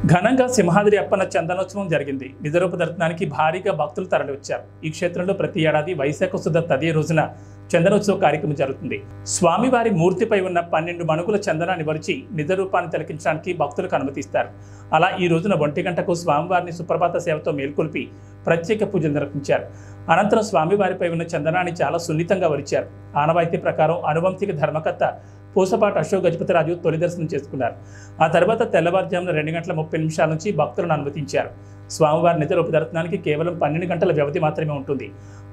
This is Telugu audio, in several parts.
ఘనంగా సింహాద్రి అప్పన్న చందనోత్సవం జరిగింది. నిజరూప దర్శనానికి భారీగా భక్తులు తరలివచ్చారు. ఈ క్షేత్రంలో ప్రతి ఏడాది వైశాఖ శుద్ధ తదియ రోజున చందనోత్సవ కార్యక్రమం జరుగుతుంది. స్వామివారి మూర్తిపై ఉన్న 12 మణుగుల చందనాన్ని వరిచి నిజరూపాన్ని తిలకించడానికి భక్తులకు అనుమతిస్తారు. అలా ఈ రోజున 1 గంటకు స్వామివారిని సుప్రభాత సేవతో మేల్కొల్పి ప్రత్యేక పూజలు నిర్వహించారు. అనంతరం స్వామివారిపై ఉన్న చందనాన్ని చాలా సున్నితంగా వరిచారు. ఆనవాయితీ ప్రకారం అనువంశిక ధర్మకర్త పూసపాటి అశోక్ గజపతిరాజు తొలి దర్శనం చేసుకున్నారు. ఆ తర్వాత తెల్లవారుజామున 2:30 నుంచి భక్తులను అనుమతించారు. స్వామివారి నిజరూప దర్శనానికి కేవలం 12 గంటల వ్యవధి మాత్రమే ఉంటుంది.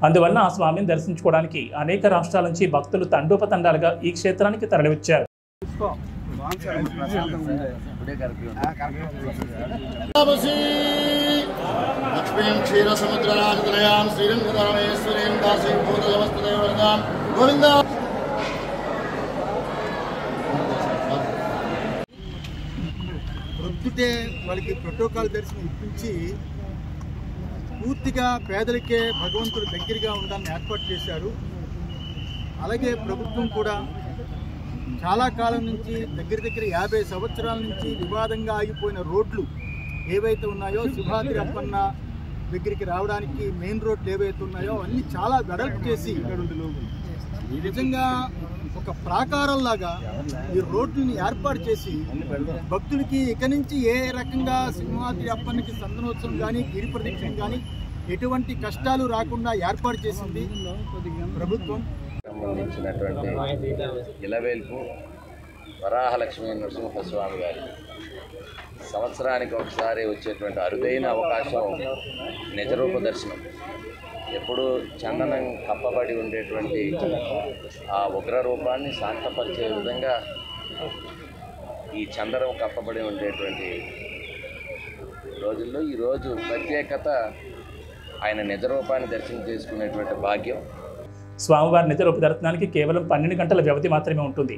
అందువల్ల ఆ స్వామిని దర్శించుకోవడానికి అనేక రాష్ట్రాల నుంచి భక్తులు తండోపతండాలుగా ఈ క్షేత్రానికి తరలివచ్చారు. ప్రొద్దుటే వాళ్ళకి ప్రోటోకాల్ దర్శనం ఇప్పించి పూర్తిగా పేదలకే భగవంతుడు దగ్గరగా ఉండాలని ఏర్పాటు చేశారు. అలాగే ప్రభుత్వం కూడా చాలా కాలం నుంచి దగ్గర 50 సంవత్సరాల నుంచి వివాదంగా ఆగిపోయిన రోడ్లు ఏవైతే ఉన్నాయో సింహాద్రి అప్పన్న దగ్గరికి రావడానికి మెయిన్ రోడ్లు ఏవైతే ఉన్నాయో అన్నీ చాలా వెడల్పు చేసి నిజంగా ఒక ప్రాకారంలాగా ఈ రోడ్లని ఏర్పాటు చేసి భక్తులకి ఇక నుంచి ఏ రకంగా సింహాద్రి అప్పన్నకి చందనోత్సవం కానీ గిరి ప్రదక్షిణ కానీ ఎటువంటి కష్టాలు రాకుండా ఏర్పాటు చేసింది ప్రభుత్వం. సంబంధించినటువంటి ఇలవేల్పు వరాహలక్ష్మీ నరసింహస్వామి గారి సంవత్సరానికి ఒకసారి వచ్చేటువంటి అరుదైన అవకాశం నిజరూప దర్శనం. ఎప్పుడు చందనం కప్పబడి ఉండేటువంటి ఆ ఉగ్ర రూపాన్ని శాంతపరిచే విధంగా ఈ చందనం కప్పబడి ఉండేటువంటి రోజుల్లో ఈరోజు ప్రత్యేకత ఆయన నిజరూపాన్ని దర్శనం చేసుకునేటువంటి భాగ్యం. స్వామివారి నిజరూప దర్శనానికి కేవలం 12 గంటల వ్యవధి మాత్రమే ఉంటుంది.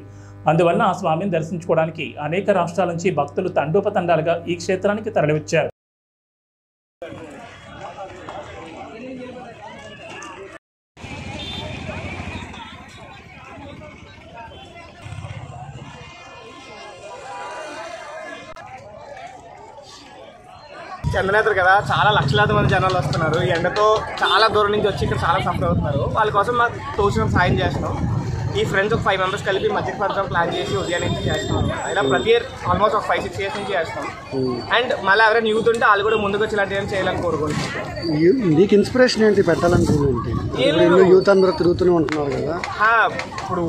అందువల్ల ఆ స్వామిని దర్శించుకోవడానికి అనేక రాష్ట్రాల నుంచి భక్తులు తండోపతండాలుగా ఈ క్షేత్రానికి తరలివచ్చారు. చందనేత్ర కదా, చాలా లక్షలాది మంది జనాలు వస్తున్నారు. ఈ ఎండతో చాలా దూరం నుంచి వచ్చి ఇక్కడ చాలా సఫర్ అవుతున్నారు. వాళ్ళ కోసం మాకు తోచిన సాయం చేస్తున్నాం. ఈ ఫ్రెండ్స్ ఒక 5 మెంబర్స్ కలిపి మధ్యకి పడతాం ప్లాన్ చేసి ఉదయం నుంచి చేస్తున్నాం. ఇలా ప్రతి ఇయర్ ఆల్మోస్ట్ ఒక 5-6 ఇయర్స్ నుంచి చేస్తాం. అండ్ మళ్ళీ ఎవరైనా యూత్ ఉంటే వాళ్ళు కూడా ముందుకు వచ్చి ఇలాంటివి చేయాలని కోరుకుంటున్నాం. మీకు ఇన్స్పిరేషన్ ఏంటి పెట్టాలనుకుంటే? యూత్ అందరూ తిరుగుతూనే ఉంటున్నారు కదా. ఇప్పుడు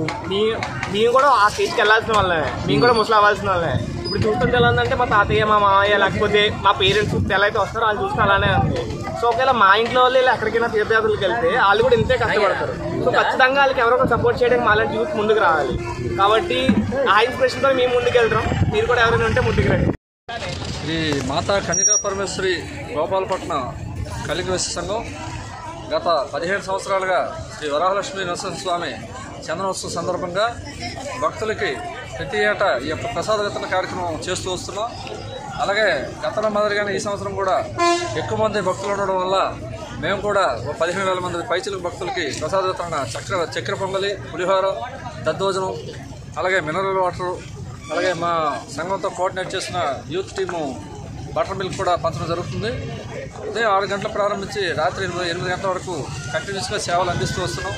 మేము కూడా ఆ స్టేజ్కి వెళ్ళాల్సిన వాళ్ళే, మేము కూడా ముసలి అవ్వాల్సిన వాళ్ళే. ఇప్పుడు చూస్తుంటే ఎలా ఉందంటే మా తాతయ్య, మా మామయ్య, లేకపోతే మా పేరెంట్స్ ఎలా అయితే వస్తారో వాళ్ళు చూస్తే అలానే ఉంది. సో ఒకవేళ మా ఇంట్లో వాళ్ళు ఇలా ఎక్కడికైనా తీర్థయాత్రలకు వెళ్తే వాళ్ళు కూడా ఇంతే కష్టపడతారు. సో ఖచ్చితంగా వాళ్ళకి ఎవరో సపోర్ట్ చేయడానికి మాలాంటి యూత్ ముందుకు రావాలి. కాబట్టి ఆ ఇన్స్పిరేషన్తో మేము ముందుకు వెళ్తాం. మీరు కూడా ఎవరైనా ఉంటే ముందుకు రండి. శ్రీ మాతా కన్యకా పరమేశ్వరి గోపాలపట్నం కలిగవేశ సంఘం గత 15 సంవత్సరాలుగా శ్రీ వరాహలక్ష్మీ నరసింహస్వామి చందనోత్సవం సందర్భంగా భక్తులకి ప్రతి ఏటా ఈ యొక్క ప్రసాద వితరణ కార్యక్రమం చేస్తూ వస్తున్నాం. అలాగే గతంలో మాదిరిగానే ఈ సంవత్సరం కూడా ఎక్కువ మంది భక్తులు ఉండడం వల్ల మేము కూడా 15,000 మంది పైచిలకు భక్తులకి ప్రసాద వితరణ చక్కెర పొంగలి, పులిహోర, దద్దోజనం, అలాగే మినరల్ వాటరు, అలాగే మా సంఘంతో కోఆర్డినేట్ చేసిన యూత్ టీము బటర్ మిల్క్ కూడా పంచడం జరుగుతుంది. ఉదయం 6 గంటలకు ప్రారంభించి రాత్రి 8 గంటల వరకు కంటిన్యూస్గా సేవలు అందిస్తూ వస్తున్నాం.